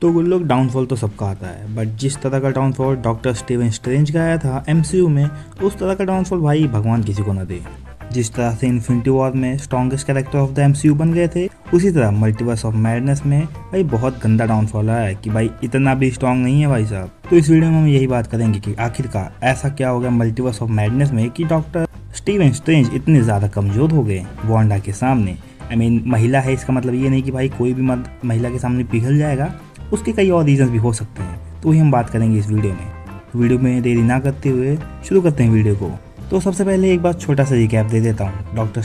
तो वो लोग डाउनफॉल तो सबका आता है, बट जिस तरह का डाउनफॉल डॉक्टर स्टीवन स्ट्रेंज का आया था एमसीयू में, उस तरह का डाउनफॉल भाई भगवान किसी को ना दे। जिस तरह से इन्फिनिटी वॉर में strongest character of the MCU बन गए थे, उसी तरह मल्टीवर्स ऑफ मैडनेस में भाई बहुत गंदा डाउनफॉल आया है कि भाई इतना भी स्ट्रॉन्ग नहीं है भाई साहब। तो इस वीडियो में हम यही बात करेंगे कि आखिरकार ऐसा क्या हो गया मल्टीवर्स ऑफ मैडनेस में कि डॉक्टर स्टीवन स्ट्रेंज इतने ज़्यादा कमज़ोर हो गए वांडा के सामने। महिला है, इसका मतलब ये नहीं कि भाई कोई भी महिला के सामने पिघल जाएगा, उसके कई और रीजंस भी हो सकते हैं, तो वही हम बात करेंगे इस वीडियो में। वीडियो में देरी ना करते हुए शुरू करते हैं वीडियो को। तो सबसे पहले एक बार छोटा सा रिकैप दे देता हूँ डॉक्टर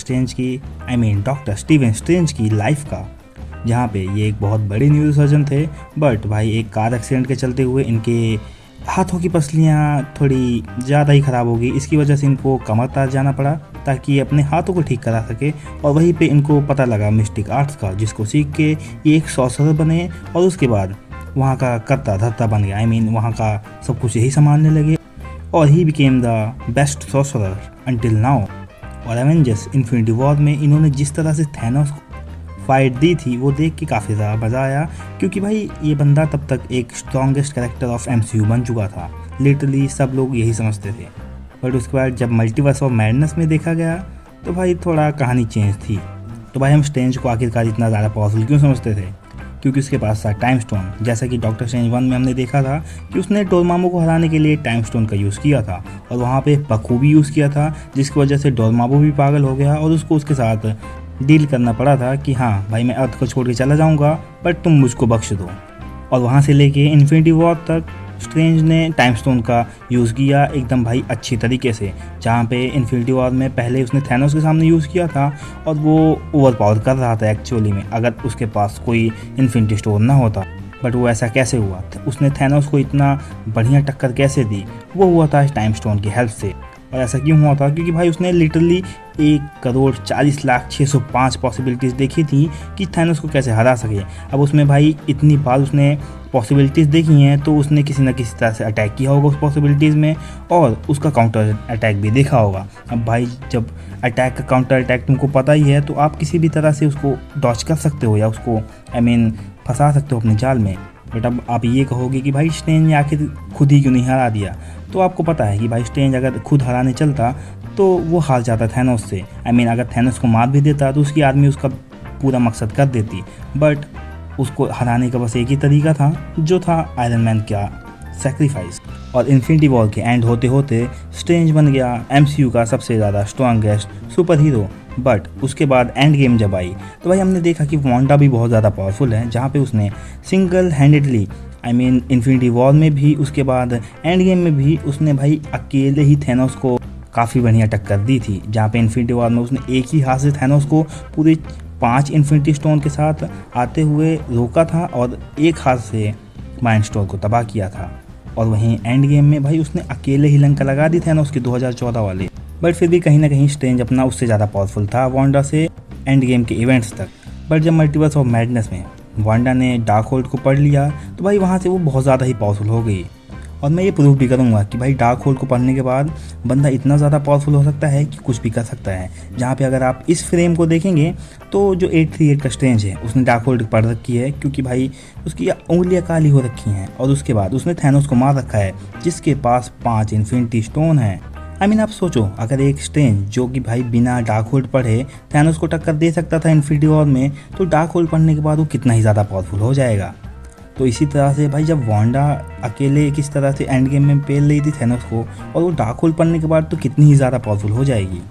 स्टीवन स्ट्रेंज की लाइफ का, जहाँ पे ये एक बहुत बड़े न्यूरोसर्जन थे, बट भाई एक कार एक्सीडेंट के चलते हुए इनके हाथों की पसलियाँ थोड़ी ज़्यादा ही ख़राब हो गई। इसकी वजह से इनको कमर तार जाना पड़ा ताकि ये अपने हाथों को ठीक करा सके, और वहीं पे इनको पता लगा मिस्टिक आर्ट्स का, जिसको सीख के ये एक सॉर्सरर बने और उसके बाद वहाँ का करता धरता बन गया। वहाँ का सब कुछ यही संभालने लगे और he became the best sorcerer until now. और एवेंजर्स इन्फिनिटी वॉर में इन्होंने जिस तरह से थैनोस फाइट दी थी वो देख के काफ़ी ज़्यादा मज़ा आया, क्योंकि भाई ये बंदा तब तक एक स्ट्रॉन्गेस्ट कैरेक्टर ऑफ एमसीयू बन चुका था। लिटरली सब लोग यही समझते थे, बट उसके बाद जब मल्टीवर्स ऑफ मैडनेस में देखा गया तो भाई थोड़ा कहानी चेंज थी। तो भाई हम स्ट्रेंज को आखिरकार इतना ज़्यादा पावरफुल क्यों समझते थे? क्योंकि उसके पास था टाइम स्टोन। जैसा कि डॉक्टर स्ट्रेंज 1 में हमने देखा था कि उसने डोरमामू को हराने के लिए टाइम स्टोन का यूज़ किया था, और वहाँ पे बखूबी यूज़ किया था, जिसकी वजह से डोरमामू भी पागल हो गया और उसको उसके साथ डील करना पड़ा था कि हाँ भाई मैं अर्थ को छोड़ के चला जाऊँगा, बट तुम मुझको बख्श दो। और वहाँ से लेके इन्फिनिटी वॉर तक स्ट्रेंज ने टाइम स्टोन का यूज़ किया एकदम भाई अच्छी तरीके से। जहाँ पे इन्फिनिटी वॉर में पहले उसने थैनोस के सामने यूज़ किया था और वो ओवर पावर कर रहा था एक्चुअली में, अगर उसके पास कोई इन्फिनिटी स्टोन ना होता। बट वो ऐसा कैसे हुआ? उसने थैनोस को इतना बढ़िया टक्कर कैसे दी? वो हुआ था टाइम स्टोन की हेल्प से। और ऐसा क्यों हुआ था? क्योंकि भाई उसने लिटरली 1,40,40,605 पॉसिबिलिटीज़ देखी थी कि थैनोस को कैसे हरा सके। अब उसमें भाई इतनी बार उसने पॉसिबिलिटीज़ देखी हैं, तो उसने किसी न किसी तरह से अटैक किया होगा उस पॉसिबिलिटीज़ में, और उसका काउंटर अटैक भी देखा होगा। अब भाई जब अटैक का काउंटर अटैक तुमको पता ही है, तो आप किसी भी तरह से उसको डॉच कर सकते हो या उसको फंसा सकते हो अपने जाल में। बट अब आप ये कहोगे कि भाई स्ट्रेंज ने आखिर खुद ही क्यों नहीं हरा दिया? तो आपको पता है कि भाई स्ट्रेंज अगर खुद हराने चलता तो वो हार जाता थैनोस से। अगर थैनोस को मार भी देता तो उसकी आर्मी उसका पूरा मकसद कर देती, बट उसको हराने का बस एक ही तरीका था, जो था आयरन मैन का सेक्रीफाइस। और इन्फिनिटी वॉर के एंड होते होते स्ट्रेंज बन गया एमसीयू का सबसे ज़्यादा स्ट्रॉन्गेस्ट सुपर हीरो। बट उसके बाद एंड गेम जब आई तो भाई हमने देखा कि वांडा भी बहुत ज़्यादा पावरफुल है, जहाँ पे उसने सिंगल हैंडेडली इन्फिनिटी वॉर में भी, उसके बाद एंड गेम में भी उसने भाई अकेले ही थैनोस को काफ़ी बढ़िया टक्कर दी थी। जहाँ पे इन्फिनिटी वॉर में उसने एक ही हाथ से थैनोस को पूरे 5 इन्फिनिटी स्टोन के साथ आते हुए रोका था और एक हाथ से माइंड स्टोन को तबाह किया था। और वहीं एंड गेम में भाई उसने अकेले ही लंका लगा दी थैनोस की 2014 वाले। बट फिर भी कहीं ना कहीं स्ट्रेंज अपना उससे ज़्यादा पावरफुल था वांडा से एंड गेम के इवेंट्स तक। बट जब मल्टीवर्स ऑफ मैडनेस में वांडा ने डार्क होल्ड को पढ़ लिया तो भाई वहाँ से वो बहुत ज़्यादा ही पावरफुल हो गई। और मैं ये प्रूव भी करूँगा कि भाई डार्क होल्ड को पढ़ने के बाद बंदा इतना ज़्यादा पावरफुल हो सकता है कि कुछ भी कर सकता है। जहाँ पे अगर आप इस फ्रेम को देखेंगे तो जो 838 का स्ट्रेंज है उसने डार्क होल्ड पढ़ रखी है, क्योंकि भाई उसकी उंगलियाँ काली हो रखी हैं, और उसके बाद उसने थैनोस को मार रखा है जिसके पास 5 इन्फिनिटी स्टोन हैं। आप सोचो, अगर एक स्ट्रेंज जो कि भाई बिना डार्क होल्ड पढ़े थैनोस को टक्कर दे सकता था इन्फिनिटी वॉर में, तो डार्क होल्ड पढ़ने के बाद वो कितना ही ज़्यादा पावरफुल हो जाएगा। तो इसी तरह से भाई जब वांडा अकेले किस तरह से एंड गेम में पेल रही थी थैनोस को, और वो डार्क होल्ड पढ़ने के बाद तो कितनी ही ज़्यादा पावरफुल हो जाएगी।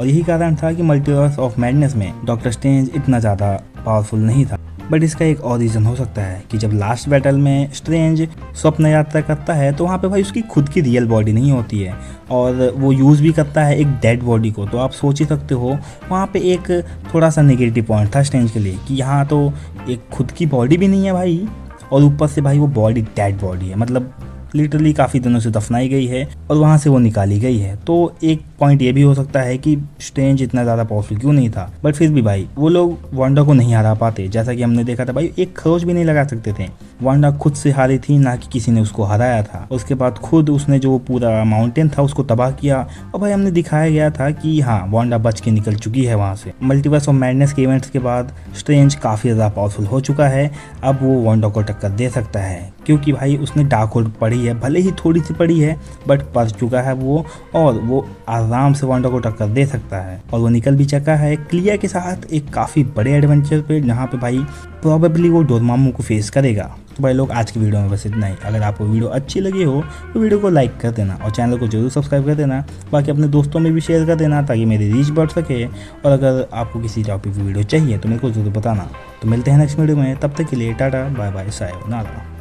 और यही कारण था कि मल्टीवर्स ऑफ मैडनेस में डॉक्टर स्ट्रेंज इतना ज़्यादा पावरफुल नहीं था। बट इसका एक और रीज़न हो सकता है कि जब लास्ट बैटल में स्ट्रेंज स्वप्न यात्रा करता है तो वहाँ पे भाई उसकी खुद की रियल बॉडी नहीं होती है, और वो यूज़ भी करता है एक डेड बॉडी को। तो आप सोच ही सकते हो वहाँ पे एक थोड़ा सा नेगेटिव पॉइंट था स्ट्रेंज के लिए कि यहाँ तो एक खुद की बॉडी भी नहीं है भाई, और ऊपर से भाई वो बॉडी डेड बॉडी है, मतलब लिटरली काफ़ी दिनों से दफनाई गई है और वहाँ से वो निकाली गई है। तो एक पॉइंट ये भी हो सकता है कि स्ट्रेंज इतना ज़्यादा पावरफुल क्यों नहीं था, बट फिर भी भाई वो लोग वांडा को नहीं हरा पाते। जैसा कि हमने देखा था भाई, एक खरोच भी नहीं लगा सकते थे। वांडा खुद से हारी थी, ना कि किसी ने उसको हराया था। उसके बाद खुद उसने जो पूरा माउंटेन था उसको तबाह किया और भाई हमने दिखाया गया था कि हाँ, वांडा बच के निकल चुकी है वहाँ से। मल्टीवर्स ऑफ मैडनेस के इवेंट्स के बाद स्ट्रेंज काफ़ी ज़्यादा पावरफुल हो चुका है। अब वो वांडा को टक्कर दे सकता है, क्योंकि भाई उसने डार्क होल्ड पढ़ी है, भले ही थोड़ी सी पढ़ी है बट पढ़ चुका है वो, और वो आराम से वांडा को टक्कर दे सकता है। और वो निकल भी चुका है क्लिया के साथ एक काफ़ी बड़े एडवेंचर पे, जहाँ पे भाई प्रोबेबली वो डोरमामू को फेस करेगा। तो भाई लोग, आज की वीडियो में बस इतना ही। अगर आपको वीडियो अच्छी लगी हो तो वीडियो को लाइक कर देना और चैनल को जरूर सब्सक्राइब कर देना। बाकी अपने दोस्तों में भी शेयर कर देना ताकि मेरी रीच बढ़ सके। और अगर आपको किसी टॉपिक की वीडियो चाहिए तो मेरे को जरूर बताना। तो मिलते हैं नेक्स्ट वीडियो में, तब तक के लिए टाटा बाय बाय सायोनारा।